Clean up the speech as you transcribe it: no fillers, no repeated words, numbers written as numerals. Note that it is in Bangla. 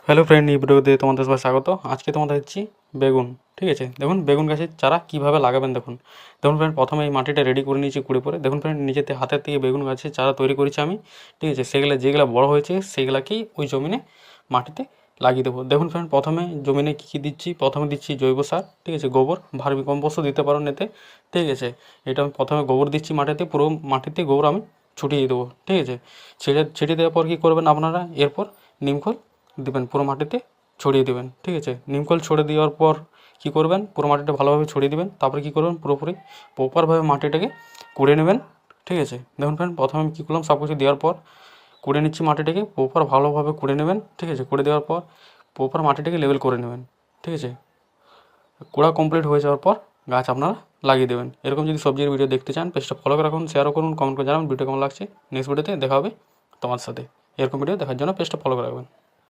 হ্যালো ফ্রেন্ড, এই ভিডিওতে তোমাদের সবাই স্বাগত। আজকে তোমাদের হচ্ছে বেগুন। ঠিক আছে, দেখুন বেগুন গাছের চারা কীভাবে লাগাবেন। দেখুন দেখুন ফ্রেন্ড, প্রথমে এই মাটিটা রেডি করে নিয়েছি কুড়ে পরে। দেখুন ফ্রেন্ড, নিজেতে হাতের থেকে বেগুন গাছের চারা তৈরি করেছি আমি। ঠিক আছে, সেগুলো যেগুলো বড় হয়েছে সেইগুলাকেই ওই জমিনে মাটিতে লাগিয়ে দেবো। দেখুন ফ্রেন্ড, প্রথমে জমিনে কী কী দিচ্ছি। প্রথমে দিচ্ছি জৈব সার, ঠিক আছে, গোবর, ভার্মি কম্পোস্টও দিতে পারো এতে। ঠিক আছে, এটা আমি প্রথমে গোবর দিচ্ছি মাটিতে, পুরো মাটিতে গোবর আমি ছড়িয়ে দেবো। ঠিক আছে, ছিটিয়ে দেওয়ার পর কী করবেন আপনারা, এরপর নিমখোল দেবেন, পুরো মাটিতে ছড়িয়ে দেবেন। ঠিক আছে, নিমখোল ছড়িয়ে দেওয়ার পর কী করবেন, পুরো মাটিটা ভালোভাবে ছড়িয়ে দেবেন। তারপরে কী করবেন, পুরোপুরি প্রপারভাবে মাটিটাকে কুড়ে নেবেন। ঠিক আছে, দেখুন ফ্রেন্ড, প্রথমে আমি কী করলাম, সব কিছু দেওয়ার পর কুড়ে নিচ্ছি মাটিটাকে, প্রপার ভালোভাবে কুড়ে নেবেন। ঠিক আছে, কুড়ে দেওয়ার পর প্রপার মাটিটাকে লেভেল করে নেবেন। ঠিক আছে, কুড়া কমপ্লিট হয়ে যাওয়ার পর গাছ আপনারা লাগিয়ে দেবেন। এরকম যদি সবজির ভিডিও দেখতে চান, পেজটা ফলো করে রাখুন, শেয়ারও করুন, কমেন্ট করে জানাবেন ভিডিও কেমন লাগছে। নেক্সট ভিডিওতে দেখা হবে তোমার সাথে। এরকম ভিডিও দেখার জন্য পেজটা ফলো করে রাখবেন।